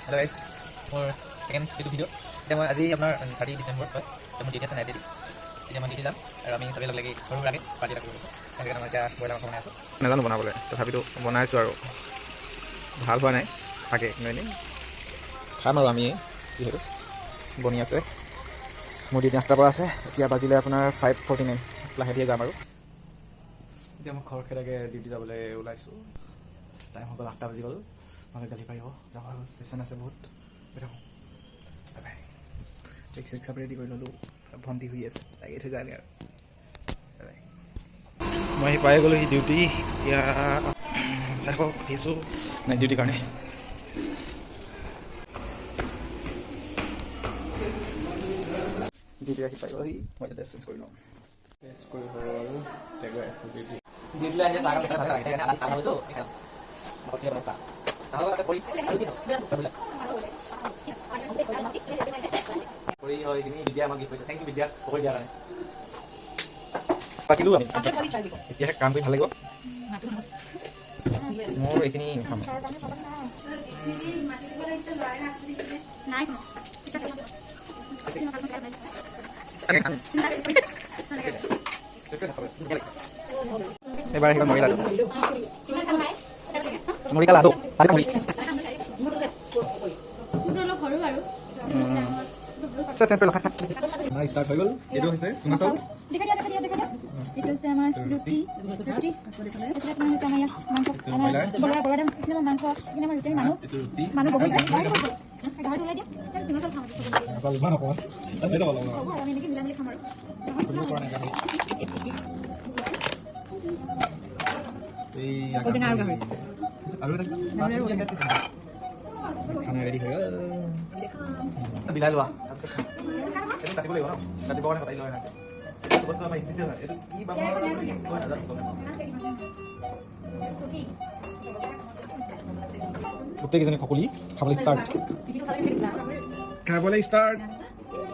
Hello' guys, মোৰ second YouTube video'. এতিয়া মই আজি আপোনাৰ 30 ডিচেম্বৰ হয়, এতিয়া মোৰ ডিউটি আছে নাইট ডিউটি। এতিয়া মই ডিউটি যাম আৰু আমি চবেই লগ লাগি সৰু সুৰাকৈ পাৰ্টি এটা কৰিব গৈছোঁ। সেইকাৰণে মই এতিয়া ব্ৰইলাৰ মাংস বনাই আছোঁ। নাজানো বনাবলৈ, তথাপিতো বনাইছোঁ আৰু ভাল হোৱা নাই চাগে, কিন্তু এনেই খাম আৰু আমি যিহেতু বনি আছে। মোৰ ডিউটি 8টাৰ পৰা আছে, এতিয়া বাজিলে আপোনাৰ 5:49। লাহে ধীৰে যাম আৰু এতিয়া মই খৰখেদাকৈ ডিউটি যাবলৈ ওলাইছোঁ। টাইম হৈ গ'ল, 8টা বাজি গ'ল। নহ'লে গালি পাৰিব, যাব হ'ল, পেচেণ্ট আছে বহুত। গৈ থাকোঁ, bye bye. Taxi rickshaw ready কৰি ল'লোঁ, ভণ্টি শুই আছে, লাগি থৈ যায়গৈ আৰু বাই বাই। মই আহি পাই গ'লোঁ সি ডিউটি। এতিয়া চাই থাকক, আহিছোঁ নাইট ডিউটিৰ কাৰণে। ডিউটি আহি পাই গ'লহি, মই এতিয়া ড্ৰেছ চেঞ্জ কৰি লওঁ। ড্ৰেছ কৰি হ'ল আৰু এতিয়া গৈ আছোঁ ডিউটি। ডিউটিলৈ আহিলে চাহ খাবলৈ ভালে লাগে, সেইকাৰণে চাহ খালোঁ। কৰি হয় এইখিনি বিদ্যা আমাক গিফ্ট কৰিছে। থেংক ইউ বিদ্যা, পকৰি দিয়াৰ কাৰণে। পাতিলোঁ আমি, এতিয়াহে কাম কৰি ভাল লাগিব। মোৰ এইখিনি খাম। এবাৰ আহিবা মৰিলা মৰিকা লাডু চেঞ্জ কৰি লখা ষ্টাৰ্ট হৈ গ'ল। এইটো হৈছে চুঙা চাউল। itu sama roti, খানা ৰেডি হৈ গ'ল। বিলাহ লোৱা, এইটো কাটিব লাগিব ন, কাটিব কাৰণে কটাই লোৱা হৈছে। বস্তু আমাৰ স্পেচিয়েল হয়, এইটো কি বাঁহৰ গোটেইকেইজনী খকলি খাবলৈ ষ্টাৰ্ট।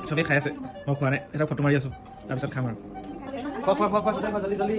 চবেই খাই আছে, মই খোৱা নাই। এটা ফটো মাৰি আছোঁ, তাৰপিছত খাম আৰু। খোৱা খোৱা খোৱা খোৱা, জলদি জলদি।